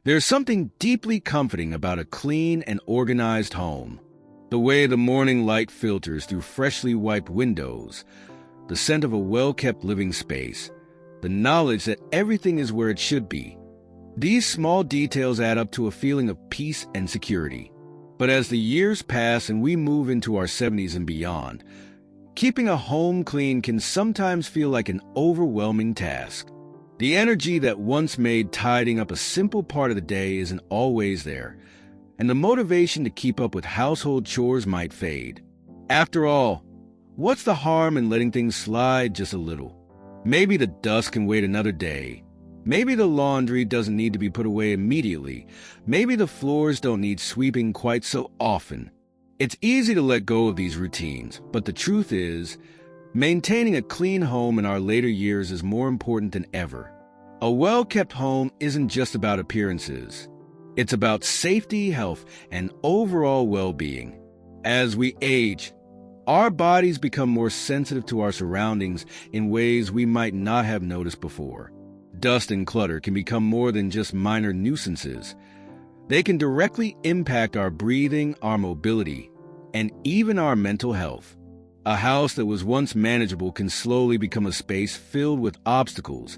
There's something deeply comforting about a clean and organized home. The way the morning light filters through freshly wiped windows, the scent of a well-kept living space, the knowledge that everything is where it should be. These small details add up to a feeling of peace and security. But as the years pass and we move into our 70s and beyond, keeping a home clean can sometimes feel like an overwhelming task. The energy that once made tidying up a simple part of the day isn't always there, and the motivation to keep up with household chores might fade. After all, what's the harm in letting things slide just a little? Maybe the dust can wait another day. Maybe the laundry doesn't need to be put away immediately. Maybe the floors don't need sweeping quite so often. It's easy to let go of these routines, but the truth is, maintaining a clean home in our later years is more important than ever. A well-kept home isn't just about appearances. It's about safety, health, and overall well-being. As we age, our bodies become more sensitive to our surroundings in ways we might not have noticed before. Dust and clutter can become more than just minor nuisances. They can directly impact our breathing, our mobility, and even our mental health. A house that was once manageable can slowly become a space filled with obstacles,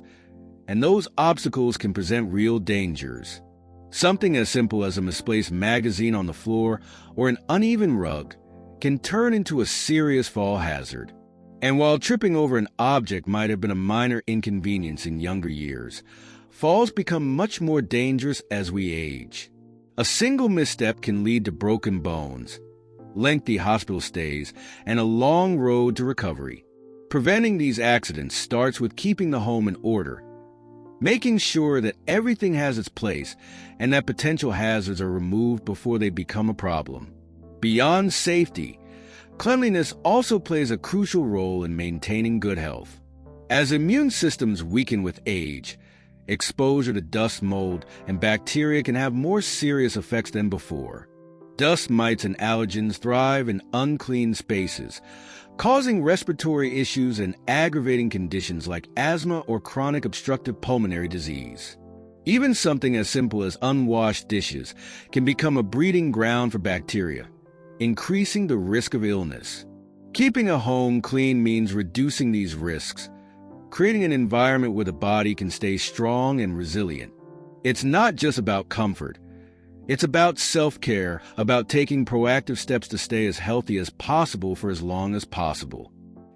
and those obstacles can present real dangers. Something as simple as a misplaced magazine on the floor or an uneven rug can turn into a serious fall hazard. And while tripping over an object might have been a minor inconvenience in younger years, falls become much more dangerous as we age. A single misstep can lead to broken bones, lengthy hospital stays, and a long road to recovery. Preventing these accidents starts with keeping the home in order, making sure that everything has its place and that potential hazards are removed before they become a problem. Beyond safety, cleanliness also plays a crucial role in maintaining good health. As immune systems weaken with age, exposure to dust, mold, and bacteria can have more serious effects than before. Dust mites and allergens thrive in unclean spaces, causing respiratory issues and aggravating conditions like asthma or chronic obstructive pulmonary disease. Even something as simple as unwashed dishes can become a breeding ground for bacteria, increasing the risk of illness. Keeping a home clean means reducing these risks, creating an environment where the body can stay strong and resilient. It's not just about comfort. It's about self-care, about taking proactive steps to stay as healthy as possible for as long as possible.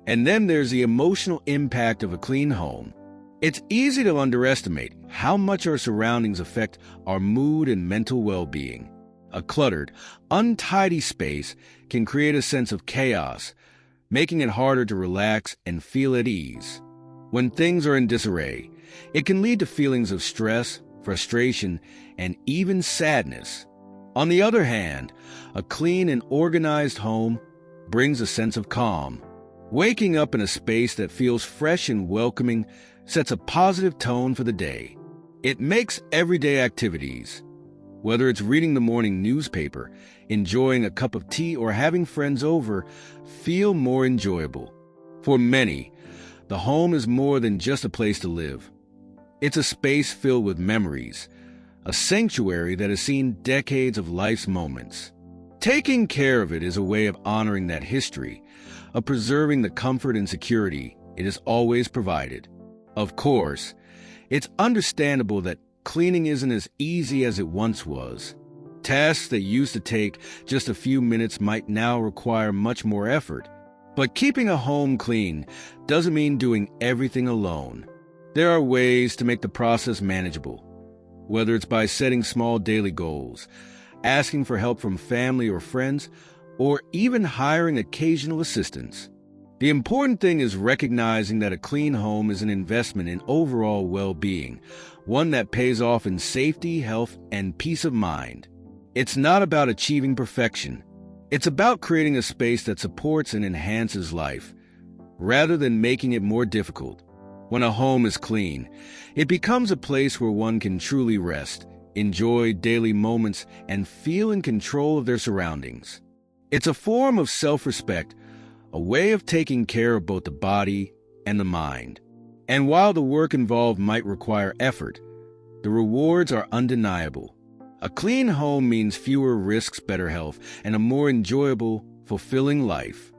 And then there's the emotional impact of a clean home. It's easy to underestimate how much our surroundings affect our mood and mental well-being. A cluttered, untidy space can create a sense of chaos, making it harder to relax and feel at ease. When things are in disarray, it can lead to feelings of stress, frustration, and even sadness. On the other hand, a clean and organized home brings a sense of calm. Waking up in a space that feels fresh and welcoming sets a positive tone for the day. It makes everyday activities, whether it's reading the morning newspaper, enjoying a cup of tea, or having friends over, feel more enjoyable. For many, the home is more than just a place to live. It's a space filled with memories, a sanctuary that has seen decades of life's moments. Taking care of it is a way of honoring that history, of preserving the comfort and security it has always provided. Of course, it's understandable that cleaning isn't as easy as it once was. Tasks that used to take just a few minutes might now require much more effort. But keeping a home clean doesn't mean doing everything alone. There are ways to make the process manageable, whether it's by setting small daily goals, asking for help from family or friends, or even hiring occasional assistance. The important thing is recognizing that a clean home is an investment in overall well-being, one that pays off in safety, health, and peace of mind. It's not about achieving perfection. It's about creating a space that supports and enhances life, rather than making it more difficult. When a home is clean, it becomes a place where one can truly rest, enjoy daily moments, and feel in control of their surroundings. It's a form of self-respect, a way of taking care of both the body and the mind. And while the work involved might require effort, the rewards are undeniable. A clean home means fewer risks, better health, and a more enjoyable, fulfilling life.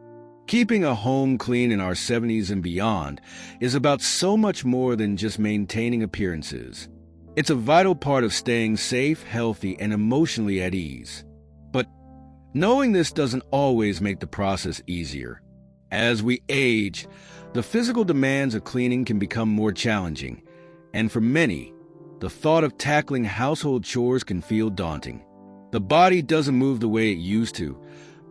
Keeping a home clean in our 70s and beyond is about so much more than just maintaining appearances. It's a vital part of staying safe, healthy, and emotionally at ease. But knowing this doesn't always make the process easier. As we age, the physical demands of cleaning can become more challenging, and for many, the thought of tackling household chores can feel daunting. The body doesn't move the way it used to.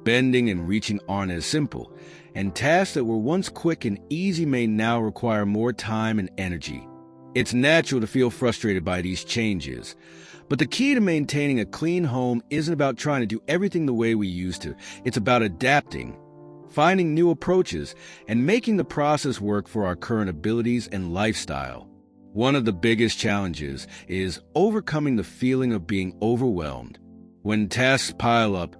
Bending and reaching aren't as simple, and tasks that were once quick and easy may now require more time and energy. It's natural to feel frustrated by these changes, but the key to maintaining a clean home isn't about trying to do everything the way we used to. It's about adapting, finding new approaches, and making the process work for our current abilities and lifestyle. One of the biggest challenges is overcoming the feeling of being overwhelmed. When tasks pile up,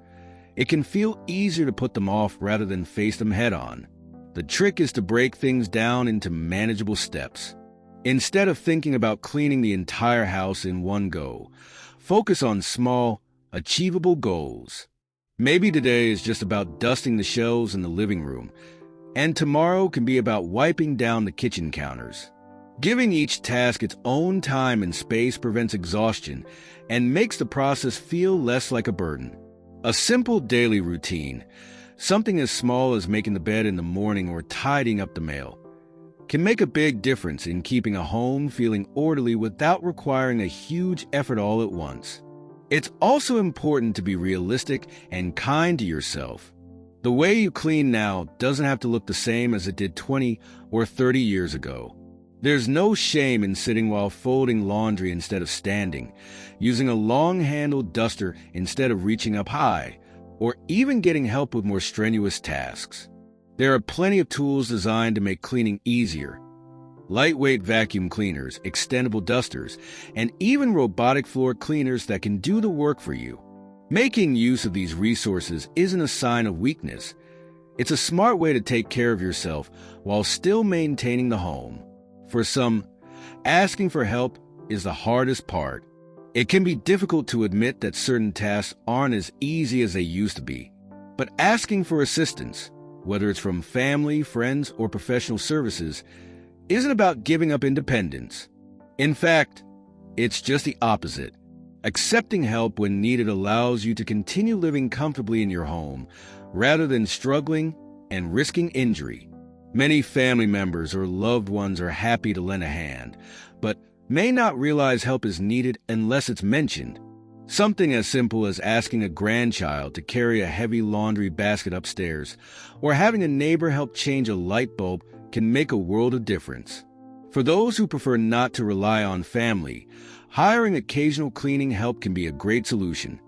it can feel easier to put them off rather than face them head-on. The trick is to break things down into manageable steps. Instead of thinking about cleaning the entire house in one go, focus on small, achievable goals. Maybe today is just about dusting the shelves in the living room, and tomorrow can be about wiping down the kitchen counters. Giving each task its own time and space prevents exhaustion and makes the process feel less like a burden. A simple daily routine, something as small as making the bed in the morning or tidying up the mail, can make a big difference in keeping a home feeling orderly without requiring a huge effort all at once. It's also important to be realistic and kind to yourself. The way you clean now doesn't have to look the same as it did 20 or 30 years ago. There's no shame in sitting while folding laundry instead of standing, using a long-handled duster instead of reaching up high, or even getting help with more strenuous tasks. There are plenty of tools designed to make cleaning easier. Lightweight vacuum cleaners, extendable dusters, and even robotic floor cleaners that can do the work for you. Making use of these resources isn't a sign of weakness. It's a smart way to take care of yourself while still maintaining the home. For some, asking for help is the hardest part. It can be difficult to admit that certain tasks aren't as easy as they used to be. But asking for assistance, whether it's from family, friends, or professional services, isn't about giving up independence. In fact, it's just the opposite. Accepting help when needed allows you to continue living comfortably in your home, rather than struggling and risking injury. Many family members or loved ones are happy to lend a hand, but may not realize help is needed unless it's mentioned. Something as simple as asking a grandchild to carry a heavy laundry basket upstairs, or having a neighbor help change a light bulb can make a world of difference. For those who prefer not to rely on family, hiring occasional cleaning help can be a great solution.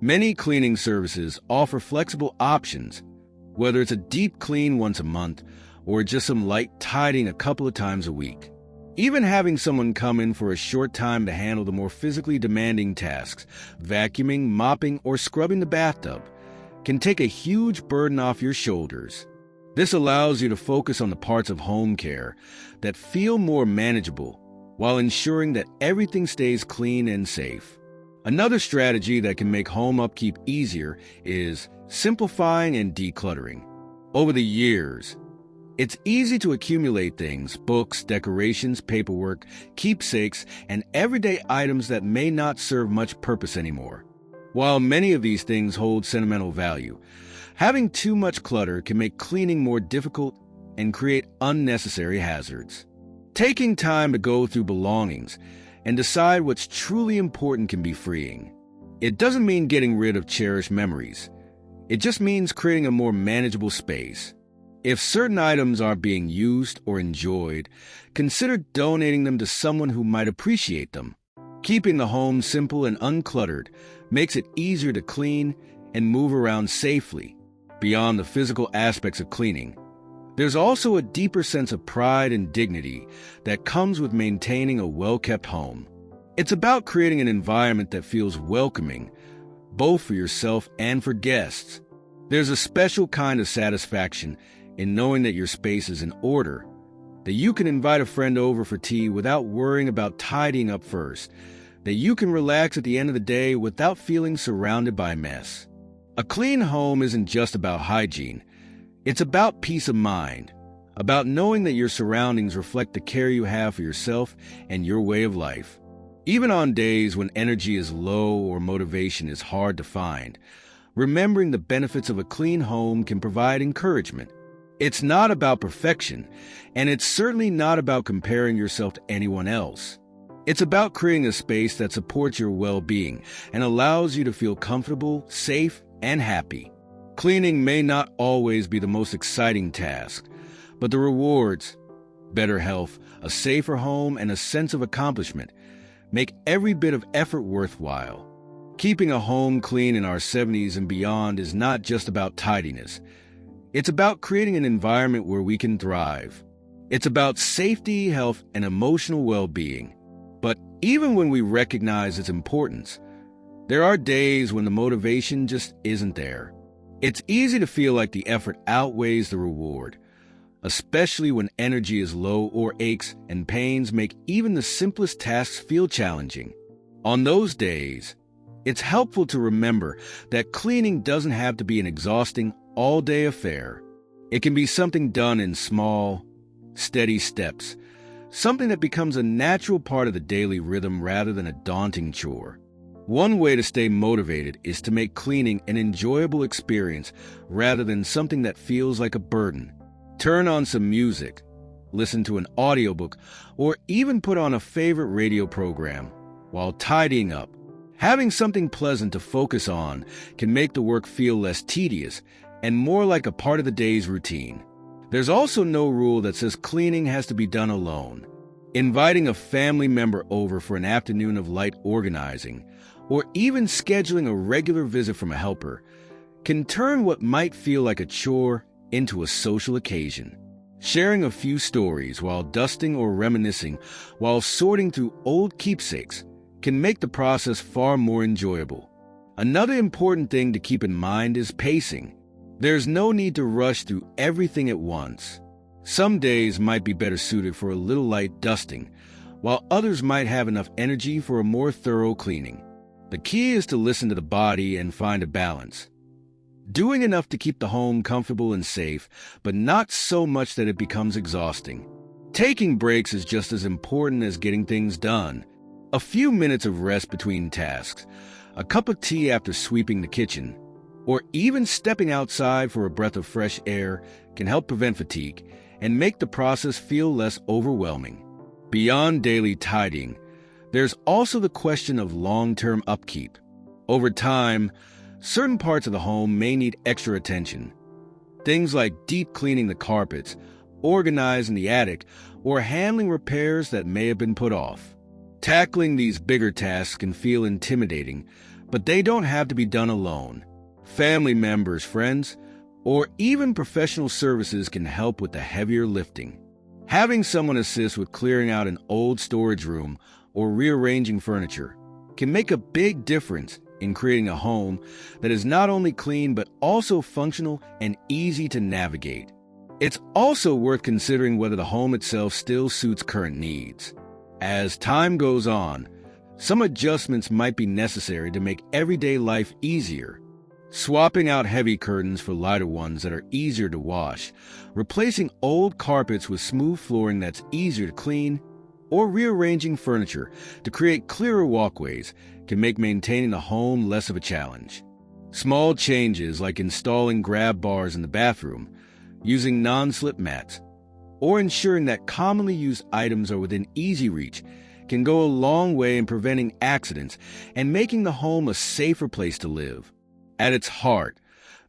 Many cleaning services offer flexible options, whether it's a deep clean once a month or just some light tidying a couple of times a week. Even having someone come in for a short time to handle the more physically demanding tasks, vacuuming, mopping, or scrubbing the bathtub, can take a huge burden off your shoulders. This allows you to focus on the parts of home care that feel more manageable, while ensuring that everything stays clean and safe. Another strategy that can make home upkeep easier is simplifying and decluttering. Over the years, it's easy to accumulate things, books, decorations, paperwork, keepsakes, and everyday items that may not serve much purpose anymore. While many of these things hold sentimental value, having too much clutter can make cleaning more difficult and create unnecessary hazards. Taking time to go through belongings and decide what's truly important can be freeing. It doesn't mean getting rid of cherished memories. It just means creating a more manageable space. If certain items aren't being used or enjoyed, consider donating them to someone who might appreciate them. Keeping the home simple and uncluttered makes it easier to clean and move around safely. Beyond the physical aspects of cleaning, there's also a deeper sense of pride and dignity that comes with maintaining a well-kept home. It's about creating an environment that feels welcoming, both for yourself and for guests. There's a special kind of satisfaction in knowing that your space is in order, that you can invite a friend over for tea without worrying about tidying up first, that you can relax at the end of the day without feeling surrounded by mess. A clean home isn't just about hygiene. It's about peace of mind, about knowing that your surroundings reflect the care you have for yourself and your way of life. Even on days when energy is low or motivation is hard to find, remembering the benefits of a clean home can provide encouragement. It's not about perfection, and it's certainly not about comparing yourself to anyone else. It's about creating a space that supports your well-being and allows you to feel comfortable, safe, and happy. Cleaning may not always be the most exciting task, but the rewards, better health, a safer home, and a sense of accomplishment make every bit of effort worthwhile. Keeping a home clean in our 70s and beyond is not just about tidiness. It's about creating an environment where we can thrive. It's about safety, health, and emotional well-being. But even when we recognize its importance, there are days when the motivation just isn't there. It's easy to feel like the effort outweighs the reward, especially when energy is low or aches and pains make even the simplest tasks feel challenging. On those days, it's helpful to remember that cleaning doesn't have to be an exhausting, all-day affair. It can be something done in small, steady steps, something that becomes a natural part of the daily rhythm rather than a daunting chore. One way to stay motivated is to make cleaning an enjoyable experience rather than something that feels like a burden. Turn on some music, listen to an audiobook, or even put on a favorite radio program while tidying up. Having something pleasant to focus on can make the work feel less tedious and more like a part of the day's routine. There's also no rule that says cleaning has to be done alone. Inviting a family member over for an afternoon of light organizing, or even scheduling a regular visit from a helper, can turn what might feel like a chore into a social occasion. Sharing a few stories while dusting or reminiscing while sorting through old keepsakes can make the process far more enjoyable. Another important thing to keep in mind is pacing. There's no need to rush through everything at once. Some days might be better suited for a little light dusting, while others might have enough energy for a more thorough cleaning. The key is to listen to the body and find a balance. Doing enough to keep the home comfortable and safe, but not so much that it becomes exhausting. Taking breaks is just as important as getting things done. A few minutes of rest between tasks, a cup of tea after sweeping the kitchen, or even stepping outside for a breath of fresh air can help prevent fatigue and make the process feel less overwhelming. Beyond daily tidying, there's also the question of long-term upkeep. Over time, certain parts of the home may need extra attention. Things like deep cleaning the carpets, organizing the attic, or handling repairs that may have been put off. Tackling these bigger tasks can feel intimidating, but they don't have to be done alone. Family members, friends, or even professional services can help with the heavier lifting. Having someone assist with clearing out an old storage room or rearranging furniture can make a big difference in creating a home that is not only clean but also functional and easy to navigate. It's also worth considering whether the home itself still suits current needs. As time goes on, some adjustments might be necessary to make everyday life easier. Swapping out heavy curtains for lighter ones that are easier to wash, replacing old carpets with smooth flooring that's easier to clean, or rearranging furniture to create clearer walkways can make maintaining the home less of a challenge. Small changes like installing grab bars in the bathroom, using non-slip mats, or ensuring that commonly used items are within easy reach can go a long way in preventing accidents and making the home a safer place to live. At its heart,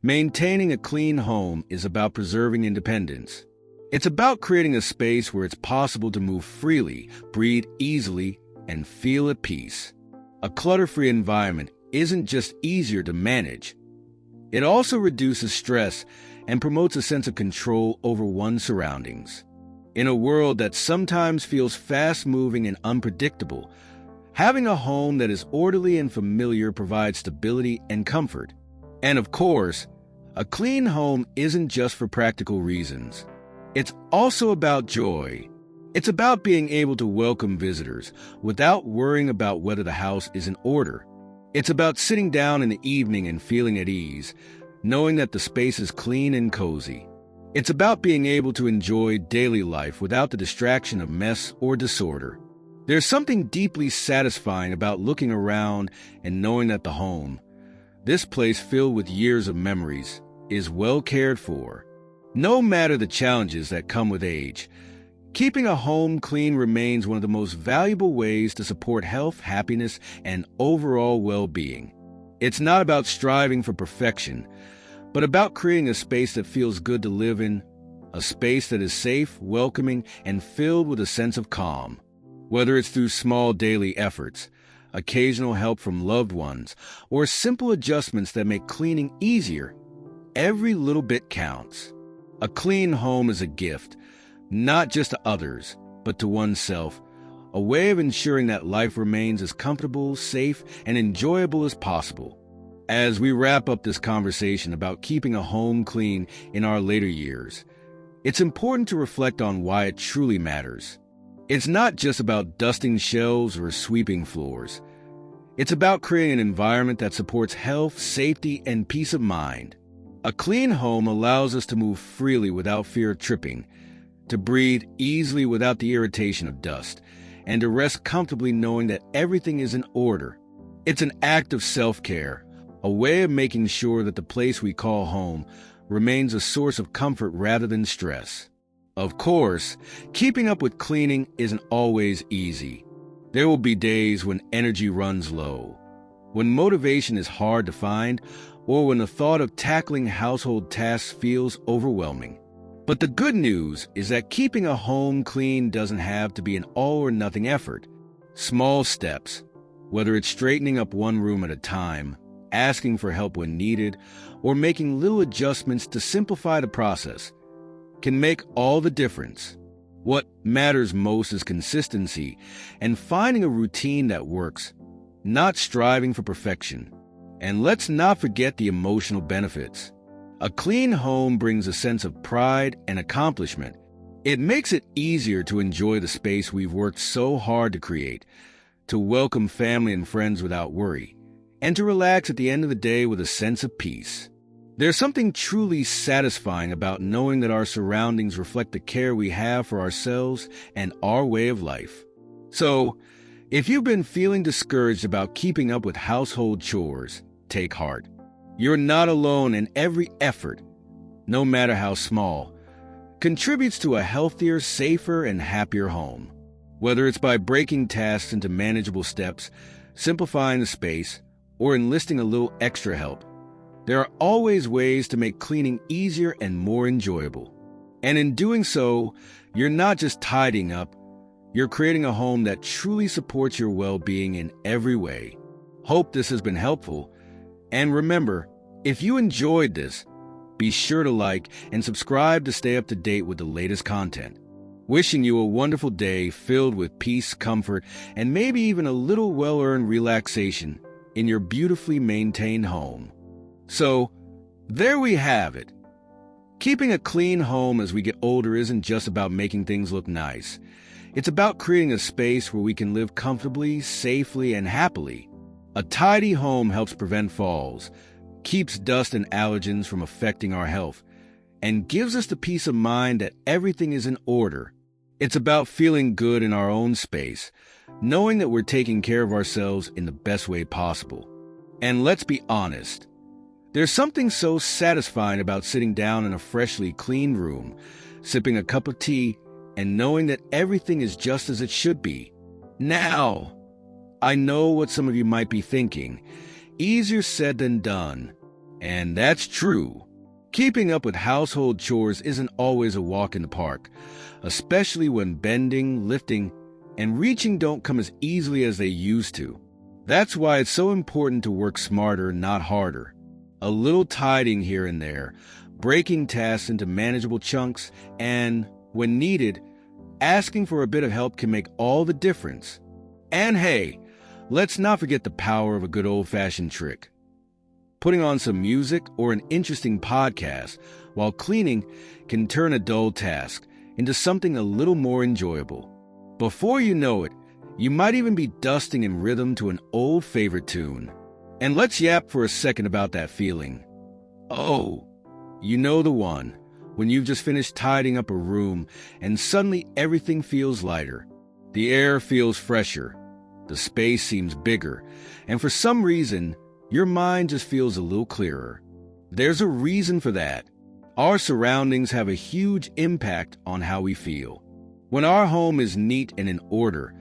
maintaining a clean home is about preserving independence. It's about creating a space where it's possible to move freely, breathe easily, and feel at peace. A clutter-free environment isn't just easier to manage. It also reduces stress and promotes a sense of control over one's surroundings. In a world that sometimes feels fast-moving and unpredictable, having a home that is orderly and familiar provides stability and comfort. And of course, a clean home isn't just for practical reasons. It's also about joy. It's about being able to welcome visitors without worrying about whether the house is in order. It's about sitting down in the evening and feeling at ease, knowing that the space is clean and cozy. It's about being able to enjoy daily life without the distraction of mess or disorder. There's something deeply satisfying about looking around and knowing that the home, this place filled with years of memories, is well cared for. No matter the challenges that come with age, keeping a home clean remains one of the most valuable ways to support health, happiness, and overall well-being. It's not about striving for perfection, but about creating a space that feels good to live in, a space that is safe, welcoming, and filled with a sense of calm. Whether it's through small daily efforts, occasional help from loved ones, or simple adjustments that make cleaning easier, every little bit counts. A clean home is a gift, not just to others, but to oneself, a way of ensuring that life remains as comfortable, safe, and enjoyable as possible. As we wrap up this conversation about keeping a home clean in our later years, it's important to reflect on why it truly matters. It's not just about dusting shelves or sweeping floors. It's about creating an environment that supports health, safety, and peace of mind. A clean home allows us to move freely without fear of tripping, to breathe easily without the irritation of dust, and to rest comfortably knowing that everything is in order. It's an act of self-care, a way of making sure that the place we call home remains a source of comfort rather than stress. Of course, keeping up with cleaning isn't always easy. There will be days when energy runs low, when motivation is hard to find, or when the thought of tackling household tasks feels overwhelming. But the good news is that keeping a home clean doesn't have to be an all-or-nothing effort. Small steps, whether it's straightening up one room at a time, asking for help when needed, or making little adjustments to simplify the process, can make all the difference. What matters most is consistency and finding a routine that works, not striving for perfection. And let's not forget the emotional benefits. A clean home brings a sense of pride and accomplishment. It makes it easier to enjoy the space we've worked so hard to create, to welcome family and friends without worry, and to relax at the end of the day with a sense of peace. There's something truly satisfying about knowing that our surroundings reflect the care we have for ourselves and our way of life. So, if you've been feeling discouraged about keeping up with household chores, take heart. You're not alone, and every effort, no matter how small, contributes to a healthier, safer, and happier home. Whether it's by breaking tasks into manageable steps, simplifying the space, or enlisting a little extra help, there are always ways to make cleaning easier and more enjoyable. And in doing so, you're not just tidying up, you're creating a home that truly supports your well-being in every way. Hope this has been helpful. And remember, if you enjoyed this, be sure to like and subscribe to stay up to date with the latest content. Wishing you a wonderful day filled with peace, comfort, and maybe even a little well-earned relaxation in your beautifully maintained home. So, there we have it. Keeping a clean home as we get older isn't just about making things look nice. It's about creating a space where we can live comfortably, safely, and happily. A tidy home helps prevent falls, keeps dust and allergens from affecting our health, and gives us the peace of mind that everything is in order. It's about feeling good in our own space, knowing that we're taking care of ourselves in the best way possible. And let's be honest, there's something so satisfying about sitting down in a freshly cleaned room, sipping a cup of tea, and knowing that everything is just as it should be. Now, I know what some of you might be thinking. Easier said than done. And that's true. Keeping up with household chores isn't always a walk in the park, especially when bending, lifting, and reaching don't come as easily as they used to. That's why it's so important to work smarter, not harder. A little tidying here and there, breaking tasks into manageable chunks, and, when needed, asking for a bit of help can make all the difference. And hey, let's not forget the power of a good old-fashioned trick. Putting on some music or an interesting podcast while cleaning can turn a dull task into something a little more enjoyable. Before you know it, you might even be dusting in rhythm to an old favorite tune. And let's yap for a second about that feeling. Oh, you know the one, when you've just finished tidying up a room and suddenly everything feels lighter. The air feels fresher, the space seems bigger, and for some reason, your mind just feels a little clearer. There's a reason for that. Our surroundings have a huge impact on how we feel. When our home is neat and in order,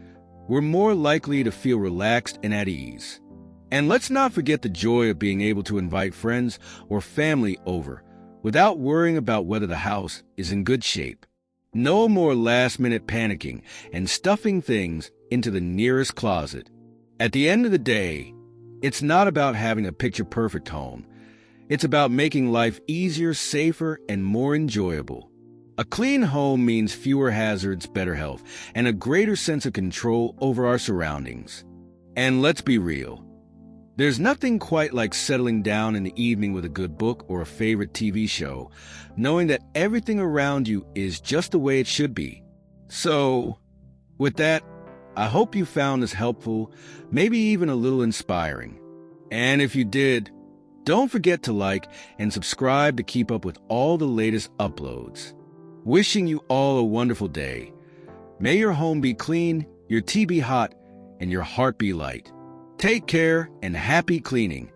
we're more likely to feel relaxed and at ease. And let's not forget the joy of being able to invite friends or family over without worrying about whether the house is in good shape. No more last-minute panicking and stuffing things into the nearest closet. At the end of the day, it's not about having a picture-perfect home. It's about making life easier, safer, and more enjoyable. A clean home means fewer hazards, better health, and a greater sense of control over our surroundings. And let's be real. There's nothing quite like settling down in the evening with a good book or a favorite TV show, knowing that everything around you is just the way it should be. So, with that, I hope you found this helpful, maybe even a little inspiring. And if you did, don't forget to like and subscribe to keep up with all the latest uploads. Wishing you all a wonderful day. May your home be clean, your tea be hot, and your heart be light. Take care and happy cleaning.